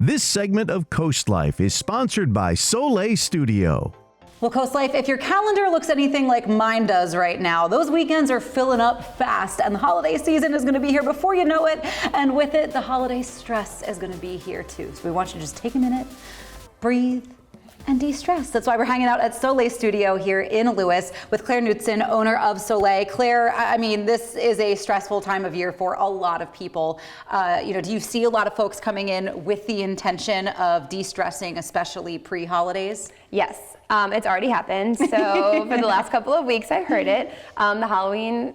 This segment of CoastLife is sponsored by Soleil Studio. Well, CoastLife, if your calendar looks anything like mine does right now, those weekends are filling up fast, and the holiday season is going to be here before you know it. And with it, the holiday stress is going to be here too. So we want you to just take a minute, breathe, and de-stress. That's why we're hanging out at Soleil Studio here in Lewis with Claire Knudsen, owner of Soleil. Claire, I mean, this is a stressful time of year for a lot of people. Do you see a lot of folks coming in with the intention of de-stressing, especially pre-holidays? Yes, it's already happened. So for the last couple of weeks, I've heard it. The Halloween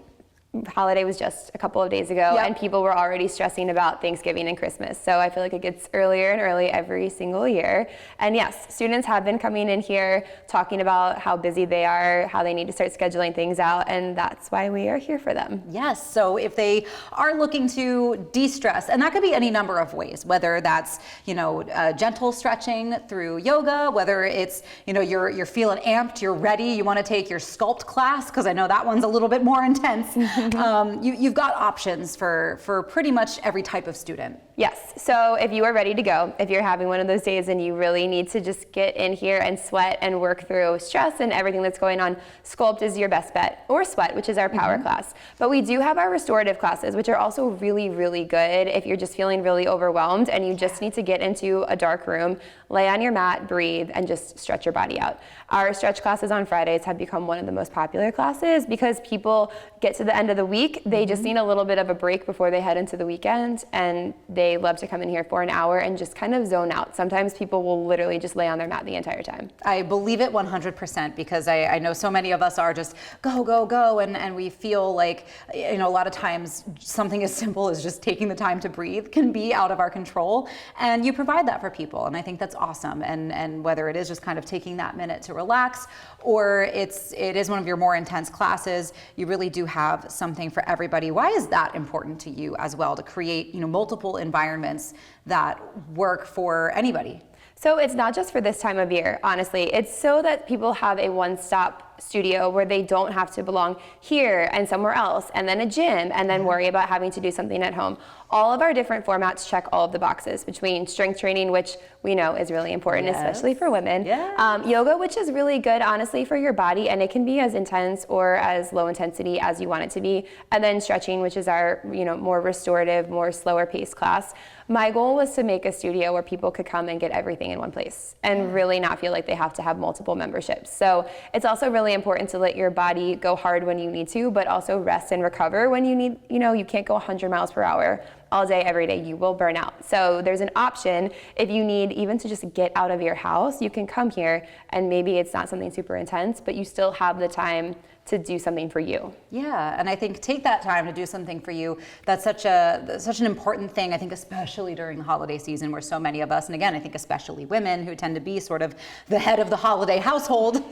holiday was just a couple of days ago, and people were already stressing about Thanksgiving and Christmas. So I feel like it gets earlier and earlier every single year. And yes, students have been coming in here talking about how busy they are, how they need to start scheduling things out, and that's why we are here for them. Yes, so if they are looking to de-stress, and that could be any number of ways, whether that's, gentle stretching through yoga, whether it's, you're feeling amped, you're ready, you want to take your sculpt class, because I know that one's a little bit more intense. You've got options for pretty much every type of student. Yes, so if you are ready to go, if you're having one of those days and you really need to just get in here and sweat and work through stress and everything that's going on, Sculpt is your best bet, or Sweat, which is our power class. But we do have our restorative classes, which are also really, really good if you're just feeling really overwhelmed and you just need to get into a dark room, lay on your mat, breathe, and just stretch your body out. Our stretch classes on Fridays have become one of the most popular classes because people get to the end of the week, they just need a little bit of a break before they head into the weekend, and they love to come in here for an hour and just kind of zone out. Sometimes people will literally just lay on their mat the entire time. I believe it 100% because I know so many of us are just go, go, go, and we feel like, a lot of times something as simple as just taking the time to breathe can be out of our control, and you provide that for people, and I think that's awesome. And whether it is just kind of taking that minute to relax, or it is one of your more intense classes, you really do have something for everybody. Why is that important to you as well, to create multiple environments that work for anybody? So it's not just for this time of year, honestly. It's so that people have a one-stop studio where they don't have to belong here and somewhere else, and then a gym, and then worry about having to do something at home. All of our different formats check all of the boxes between strength training, which we know is really important, especially for women. Yoga, which is really good, honestly, for your body, and it can be as intense or as low intensity as you want it to be. And then stretching, which is our more restorative, more slower paced class. My goal was to make a studio where people could come and get everything in one place and really not feel like they have to have multiple memberships. So it's also really important to let your body go hard when you need to, but also rest and recover when you need. You can't go 100 miles per hour all day, every day. You will burn out. So there's an option if you need even to just get out of your house, you can come here, and maybe it's not something super intense, but you still have the time to do something for you. Yeah, and I think take that time to do something for you. That's such an important thing, I think, especially during the holiday season where so many of us, and again, I think especially women who tend to be sort of the head of the holiday household,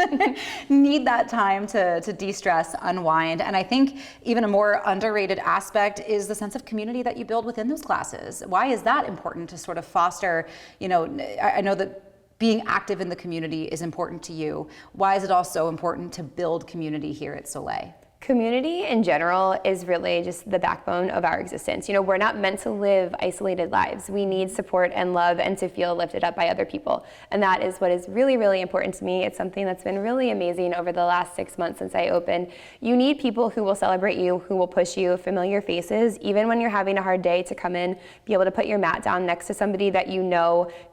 need that time to de-stress, unwind. And I think even a more underrated aspect is the sense of community that you build within those classes. Why is that important to sort of foster, I know that being active in the community is important to you. Why is it also important to build community here at Soleil? Community in general is really just the backbone of our existence. We're not meant to live isolated lives. We need support and love and to feel lifted up by other people. And that is what is really, really important to me. It's something that's been really amazing over the last 6 months since I opened. You need people who will celebrate you, who will push you, familiar faces, even when you're having a hard day, to come in, be able to put your mat down next to somebody that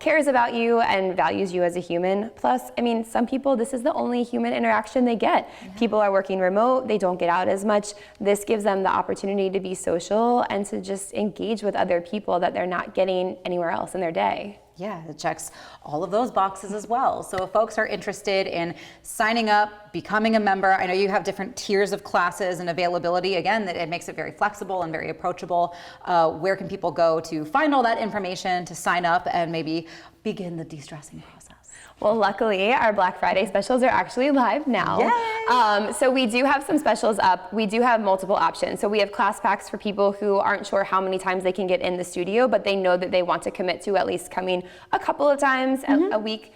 cares about you and values you as a human. Plus, some people, this is the only human interaction they get. People are working remote, they don't get out as much. This gives them the opportunity to be social and to just engage with other people that they're not getting anywhere else in their day. Yeah, it checks all of those boxes as well. So if folks are interested in signing up, becoming a member, I know you have different tiers of classes and availability. Again, that it makes it very flexible and very approachable. Where can people go to find all that information, to sign up and maybe begin the de-stressing process? Well, luckily, our Black Friday specials are actually live now. So we do have some specials up. We do have multiple options. So we have class packs for people who aren't sure how many times they can get in the studio, but they know that they want to commit to at least coming a couple of times a week.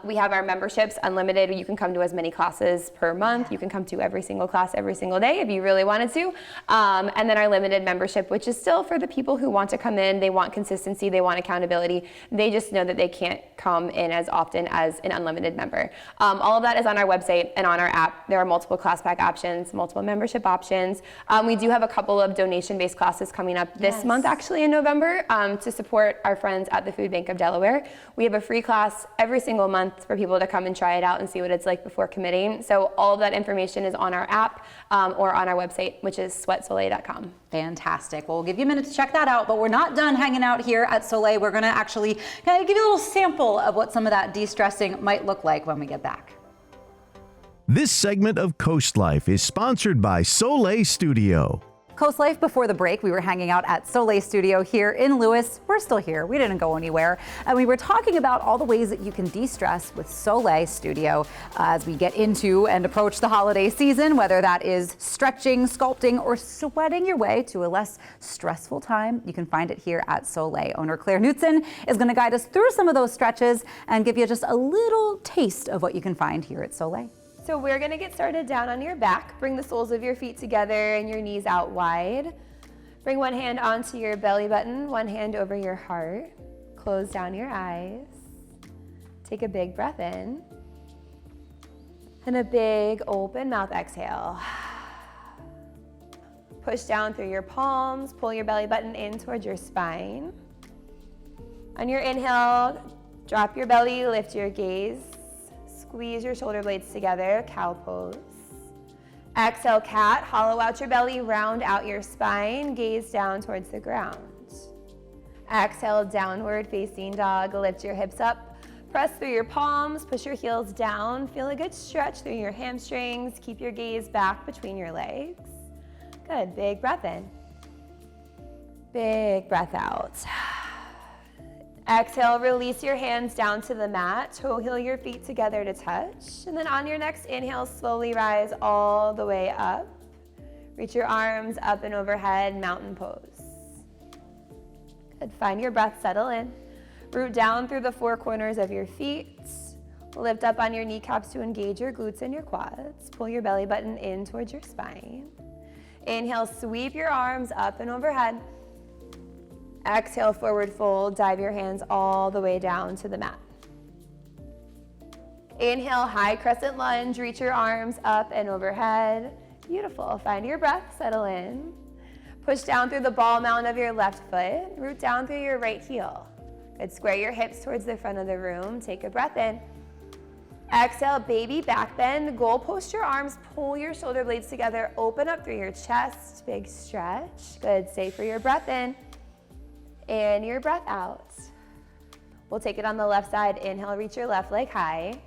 We have our memberships, unlimited. You can come to as many classes per month. You can come to every single class every single day if you really wanted to. And then our limited membership, which is still for the people who want to come in. They want consistency. They want accountability. They just know that they can't come in as often as an unlimited member. All of that is on our website and on our app. There are multiple class pack options, multiple membership options. We do have a couple of donation-based classes coming up this month, actually in November, to support our friends at the Food Bank of Delaware. We have a free class every single month for people to come and try it out and see what it's like before committing. So all of that information is on our app or on our website, which is sweatsoleil.com. Fantastic. Well, we'll give you a minute to check that out, but we're not done hanging out here at Soleil. We're going to actually kind of give you a little sample of what some of that de-stressing might look like when we get back. This segment of CoastLife is sponsored by Soleil Studio. CoastLife, before the break, we were hanging out at Soleil Studio here in Lewis. We're still here. We didn't go anywhere. And we were talking about all the ways that you can de-stress with Soleil Studio as we get into and approach the holiday season, whether that is stretching, sculpting, or sweating your way to a less stressful time. You can find it here at Soleil. Owner Claire Knudsen is going to guide us through some of those stretches and give you just a little taste of what you can find here at Soleil. So we're going to get started down on your back. Bring the soles of your feet together and your knees out wide. Bring one hand onto your belly button, one hand over your heart. Close down your eyes. Take a big breath in. And a big open mouth exhale. Push down through your palms. Pull your belly button in towards your spine. On your inhale, drop your belly, lift your gaze. Squeeze your shoulder blades together, cow pose. Exhale, cat, hollow out your belly, round out your spine, gaze down towards the ground. Exhale, downward facing dog, lift your hips up, press through your palms, push your heels down, feel a good stretch through your hamstrings, keep your gaze back between your legs. Good, big breath in. Big breath out. Exhale, release your hands down to the mat, toe heel your feet together to touch. And then on your next inhale, slowly rise all the way up. Reach your arms up and overhead, mountain pose. Good, find your breath, settle in. Root down through the four corners of your feet. Lift up on your kneecaps to engage your glutes and your quads. Pull your belly button in towards your spine. Inhale, sweep your arms up and overhead. Exhale, forward fold, dive your hands all the way down to the mat. Inhale, high crescent lunge, reach your arms up and overhead. Beautiful, find your breath, settle in. Push down through the ball mound of your left foot, root down through your right heel. Good, square your hips towards the front of the room, take a breath in. Exhale, baby back bend, goal post your arms, pull your shoulder blades together, open up through your chest, big stretch. Good, stay for your breath in. And your breath out. We'll take it on the left side. Inhale, reach your left leg high.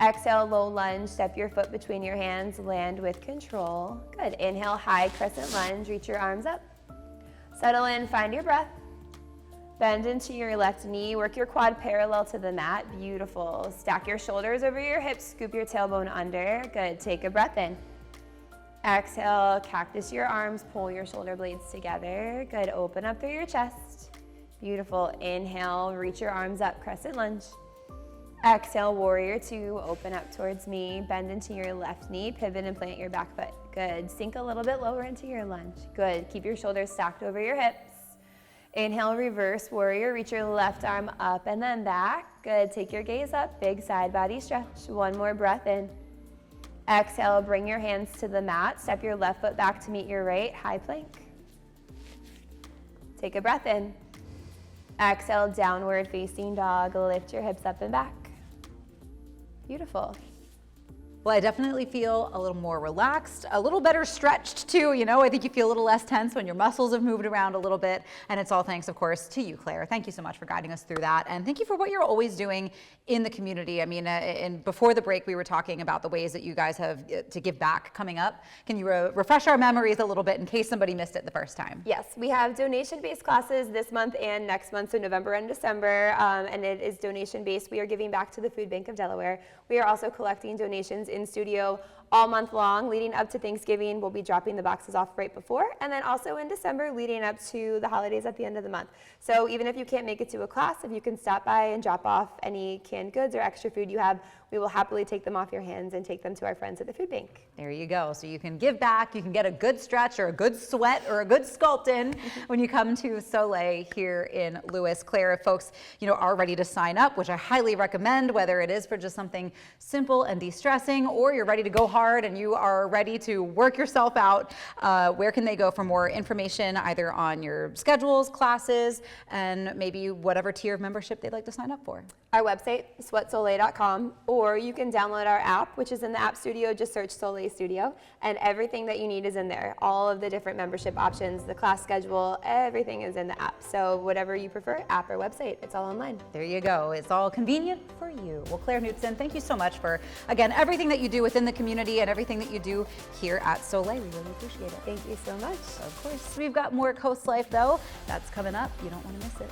Exhale, low lunge, step your foot between your hands, land with control. Good, inhale, high crescent lunge, reach your arms up. Settle in, find your breath. Bend into your left knee, work your quad parallel to the mat, beautiful. Stack your shoulders over your hips, scoop your tailbone under. Good, take a breath in. Exhale, cactus your arms, pull your shoulder blades together. Good, open up through your chest. Beautiful, inhale, reach your arms up, crescent lunge. Exhale, warrior two, open up towards me, bend into your left knee, pivot and plant your back foot. Good, sink a little bit lower into your lunge. Good, keep your shoulders stacked over your hips. Inhale, reverse warrior, reach your left arm up and then back. Good, take your gaze up, big side body stretch. One more breath in. Exhale, bring your hands to the mat. Step your left foot back to meet your right, high plank. Take a breath in. Exhale, downward facing dog. Lift your hips up and back. Beautiful. Well, I definitely feel a little more relaxed, a little better stretched too. You know, I think you feel a little less tense when your muscles have moved around a little bit. And it's all thanks, of course, to you, Claire. Thank you so much for guiding us through that. And thank you for what you're always doing in the community. I mean, and before the break, we were talking about the ways that you guys have to give back coming up. Can you refresh our memories a little bit in case somebody missed it the first time? Yes, we have donation-based classes this month and next month, so November and December, and it is donation-based. We are giving back to the Food Bank of Delaware. We are also collecting donations in studio all month long leading up to Thanksgiving. We'll be dropping the boxes off right before, and then also in December leading up to the holidays at the end of the month. So even if you can't make it to a class, if you can stop by and drop off any canned goods or extra food you have, we will happily take them off your hands and take them to our friends at the food bank. There you go. So you can give back, you can get a good stretch or a good sweat or a good sculpt in when you come to Soleil here in Lewis. Claire, if folks, are ready to sign up, which I highly recommend, whether it is for just something simple and de-stressing, or you're ready to go hard and you are ready to work yourself out, where can they go for more information, either on your schedules, classes, and maybe whatever tier of membership they'd like to sign up for? Our website, sweatsoleil.com, or you can download our app, which is in the App Studio. Just search Soleil Studio, and everything that you need is in there. All of the different membership options, the class schedule, everything is in the app. So whatever you prefer, app or website, it's all online. There you go. It's all convenient for you. Well, Claire Knudsen, thank you so much for, again, everything that you do within the community and everything that you do here at Soleil. We really appreciate it. Thank you so much. Of course. We've got more Coast Life, though. That's coming up. You don't want to miss it.